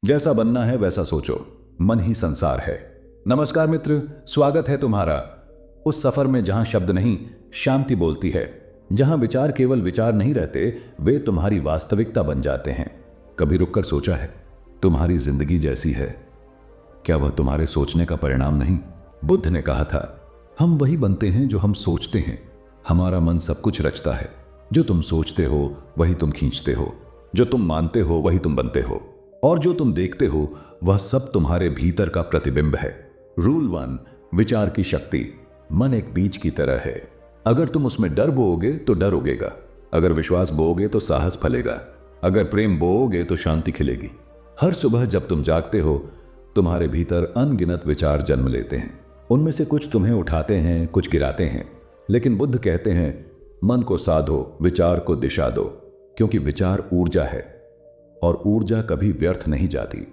जैसा बनना है वैसा सोचो, मन ही संसार है। नमस्कार मित्र, स्वागत है तुम्हारा उस सफर में जहां शब्द नहीं, शांति बोलती है। जहां विचार केवल विचार नहीं रहते, वे तुम्हारी वास्तविकता बन जाते हैं। कभी रुककर सोचा है, तुम्हारी जिंदगी जैसी है, क्या वह तुम्हारे सोचने का परिणाम नहीं? बुद्ध ने कहा था, हम वही बनते हैं जो हम सोचते हैं। हमारा मन सब कुछ रचता है। जो तुम सोचते हो वही तुम खींचते हो, जो तुम मानते हो वही तुम बनते हो, और जो तुम देखते हो वह सब तुम्हारे भीतर का प्रतिबिंब है। रूल 1, विचार की शक्ति। मन एक बीज की तरह है। अगर तुम उसमें डर बोओगे तो डर उगेगा, अगर विश्वास बोओगे तो साहस फलेगा, अगर प्रेम बोओगे तो शांति खिलेगी। हर सुबह जब तुम जागते हो, तुम्हारे भीतर अनगिनत विचार जन्म लेते हैं। उनमें से कुछ तुम्हें उठाते हैं, कुछ गिराते हैं, लेकिन बुद्ध कहते हैं, मन को साधो, विचार को दिशा दो, क्योंकि विचार ऊर्जा है और ऊर्जा कभी व्यर्थ नहीं जाती।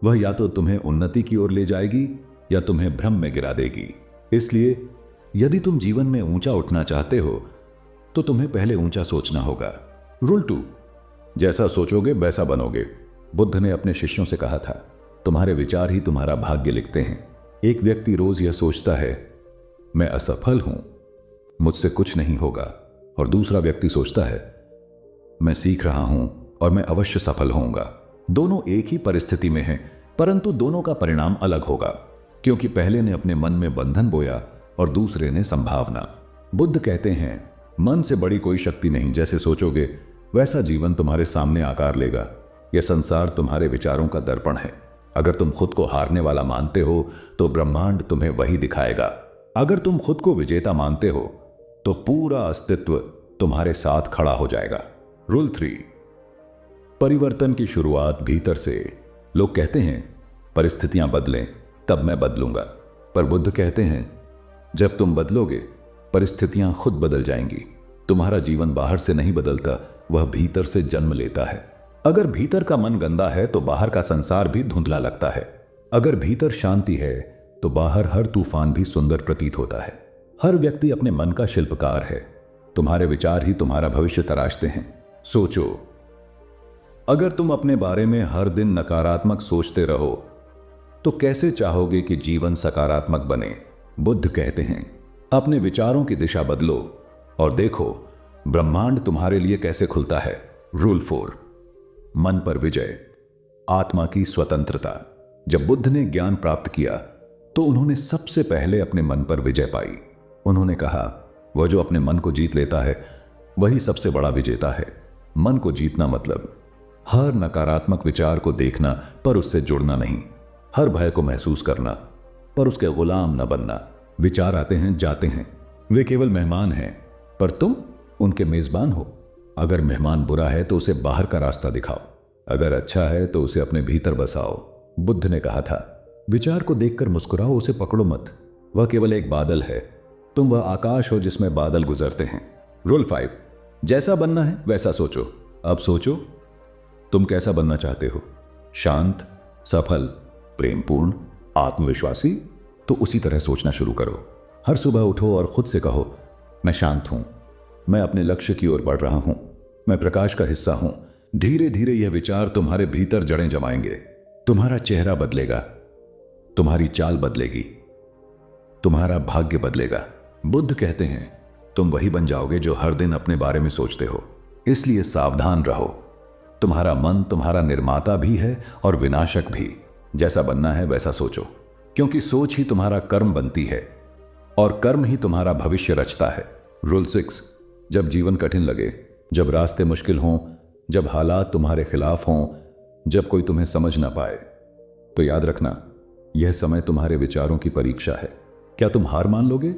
वह या तो तुम्हें उन्नति की ओर ले जाएगी या तुम्हें भ्रम में गिरा देगी। इसलिए यदि तुम जीवन में ऊंचा उठना चाहते हो तो तुम्हें पहले ऊंचा सोचना होगा। रूल 2, जैसा सोचोगे वैसा बनोगे। बुद्ध ने अपने शिष्यों से कहा था, तुम्हारे विचार ही तुम्हारा भाग्य लिखते हैं। एक व्यक्ति रोज यह सोचता है, मैं असफल हूं, मुझसे कुछ नहीं होगा, और दूसरा व्यक्ति सोचता है, मैं सीख रहा हूं और मैं अवश्य सफल होऊंगा। दोनों एक ही परिस्थिति में हैं, परंतु दोनों का परिणाम अलग होगा, क्योंकि पहले ने अपने मन में बंधन बोया और दूसरे ने संभावना। बुद्ध कहते हैं, मन से बड़ी कोई शक्ति नहीं। जैसे सोचोगे वैसा जीवन तुम्हारे सामने आकार लेगा। यह संसार तुम्हारे विचारों का दर्पण है। अगर तुम खुद को हारने वाला मानते हो तो ब्रह्मांड तुम्हें वही दिखाएगा। अगर तुम खुद को विजेता मानते हो तो पूरा अस्तित्व तुम्हारे साथ खड़ा हो जाएगा। रूल 3, परिवर्तन की शुरुआत भीतर से। लोग कहते हैं, परिस्थितियां बदलें तब मैं बदलूंगा, पर बुद्ध कहते हैं, जब तुम बदलोगे परिस्थितियां खुद बदल जाएंगी। तुम्हारा जीवन बाहर से नहीं बदलता, वह भीतर से जन्म लेता है। अगर भीतर का मन गंदा है तो बाहर का संसार भी धुंधला लगता है। अगर भीतर शांति है तो बाहर हर तूफान भी सुंदर प्रतीत होता है। हर व्यक्ति अपने मन का शिल्पकार है। तुम्हारे विचार ही तुम्हारा भविष्य तराशते हैं। सोचो, अगर तुम अपने बारे में हर दिन नकारात्मक सोचते रहो तो कैसे चाहोगे कि जीवन सकारात्मक बने? बुद्ध कहते हैं, अपने विचारों की दिशा बदलो और देखो ब्रह्मांड तुम्हारे लिए कैसे खुलता है। रूल 4, मन पर विजय, आत्मा की स्वतंत्रता। जब बुद्ध ने ज्ञान प्राप्त किया तो उन्होंने सबसे पहले अपने मन पर विजय पाई। उन्होंने कहा, वह जो अपने मन को जीत लेता है वही सबसे बड़ा विजेता है। मन को जीतना मतलब हर नकारात्मक विचार को देखना पर उससे जुड़ना नहीं, हर भय को महसूस करना पर उसके गुलाम न बनना। विचार आते हैं, जाते हैं, वे केवल मेहमान हैं, पर तुम उनके मेजबान हो। अगर मेहमान बुरा है तो उसे बाहर का रास्ता दिखाओ, अगर अच्छा है तो उसे अपने भीतर बसाओ। बुद्ध ने कहा था, विचार को देखकर मुस्कुराओ, उसे पकड़ो मत, वह केवल एक बादल है, तुम वह आकाश हो जिसमें बादल गुजरते हैं। रूल 5, जैसा बनना है वैसा सोचो। अब सोचो, तुम कैसा बनना चाहते हो? शांत, सफल, प्रेमपूर्ण, आत्मविश्वासी? तो उसी तरह सोचना शुरू करो। हर सुबह उठो और खुद से कहो, मैं शांत हूं, मैं अपने लक्ष्य की ओर बढ़ रहा हूं, मैं प्रकाश का हिस्सा हूं। धीरे धीरे यह विचार तुम्हारे भीतर जड़ें जमाएंगे। तुम्हारा चेहरा बदलेगा, तुम्हारी चाल बदलेगी, तुम्हारा भाग्य बदलेगा। बुद्ध कहते हैं, तुम वही बन जाओगे जो हर दिन अपने बारे में सोचते हो। इसलिए सावधान रहो, तुम्हारा मन तुम्हारा निर्माता भी है और विनाशक भी। जैसा बनना है वैसा सोचो, क्योंकि सोच ही तुम्हारा कर्म बनती है और कर्म ही तुम्हारा भविष्य रचता है। रूल 6, जब जीवन कठिन लगे, जब रास्ते मुश्किल हों, जब हालात तुम्हारे खिलाफ हों, जब कोई तुम्हें समझ ना पाए, तो याद रखना, यह समय तुम्हारे विचारों की परीक्षा है। क्या तुम हार मान लोगे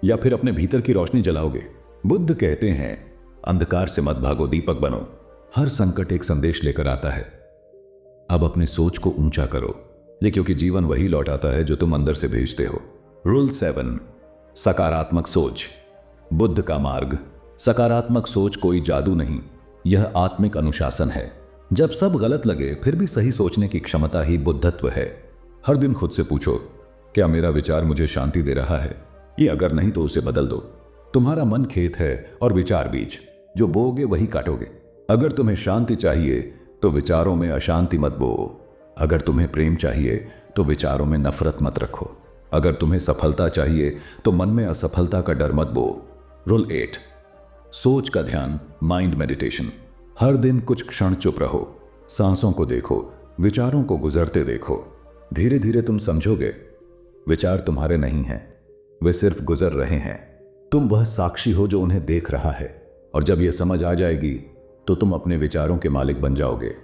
या फिर अपने भीतर की रोशनी जलाओगे? बुद्ध कहते हैं, अंधकार से मत भागो, दीपक बनो। हर संकट एक संदेश लेकर आता है। अब अपने सोच को ऊंचा करो, ये क्योंकि जीवन वही लौटाता है जो तुम अंदर से भेजते हो। रूल 7, सकारात्मक सोच, बुद्ध का मार्ग। सकारात्मक सोच कोई जादू नहीं, यह आत्मिक अनुशासन है। जब सब गलत लगे फिर भी सही सोचने की क्षमता ही बुद्धत्व है। हर दिन खुद से पूछो, क्या मेरा विचार मुझे शांति दे रहा है? ये अगर नहीं तो उसे बदल दो। तुम्हारा मन खेत है और विचार बीज, जो बोओगे वही काटोगे। अगर तुम्हें शांति चाहिए तो विचारों में अशांति मत बोओ, अगर तुम्हें प्रेम चाहिए तो विचारों में नफरत मत रखो। अगर तुम्हें सफलता चाहिए तो मन में असफलता का डर मत बो। रूल 8, सोच का ध्यान, माइंड मेडिटेशन। हर दिन कुछ क्षण चुप रहो, सांसों को देखो, विचारों को गुजरते देखो। धीरे धीरे तुम समझोगे विचार तुम्हारे नहीं हैं, वे सिर्फ गुजर रहे हैं। तुम वह साक्षी हो जो उन्हें देख रहा है। और जब यह समझ आ जाएगी तो तुम अपने विचारों के मालिक बन जाओगे।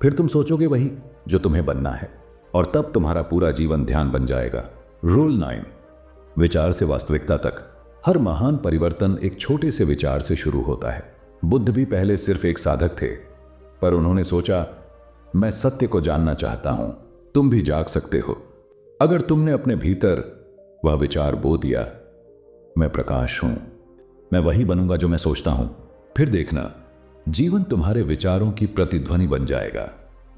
फिर तुम सोचोगे वही जो तुम्हें बनना है, और तब तुम्हारा पूरा जीवन ध्यान बन जाएगा। रूल 9, विचार से वास्तविकता तक। हर महान परिवर्तन एक छोटे से विचार से शुरू होता है। बुद्ध भी पहले सिर्फ एक साधक थे, पर उन्होंने सोचा मैं सत्य को जानना चाहता हूं। तुम भी जाग सकते हो अगर तुमने अपने भीतर वह विचार बो दिया, मैं प्रकाश हूं, मैं वही बनूंगा जो मैं सोचता हूं। फिर देखना जीवन तुम्हारे विचारों की प्रतिध्वनि बन जाएगा।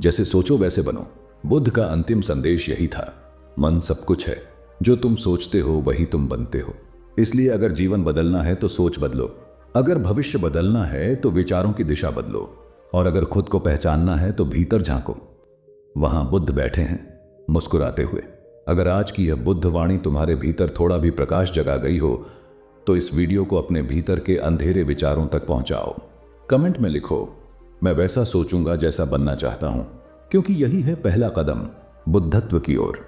जैसे सोचो वैसे बनो। बुद्ध का अंतिम संदेश यही था, मन सब कुछ है, जो तुम सोचते हो वही तुम बनते हो। इसलिए अगर जीवन बदलना है तो सोच बदलो, अगर भविष्य बदलना है तो विचारों की दिशा बदलो, और अगर खुद को पहचानना है तो भीतर झांको। वहां बुद्ध बैठे हैं मुस्कुराते हुए। अगर आज की यह बुद्ध वाणी तुम्हारे भीतर थोड़ा भी प्रकाश जगा गई हो तो इस वीडियो को अपने भीतर के अंधेरे विचारों तक पहुंचाओ। कमेंट में लिखो मैं वैसा सोचूंगा जैसा बनना चाहता हूं, क्योंकि यही है पहला कदम बुद्धत्व की ओर।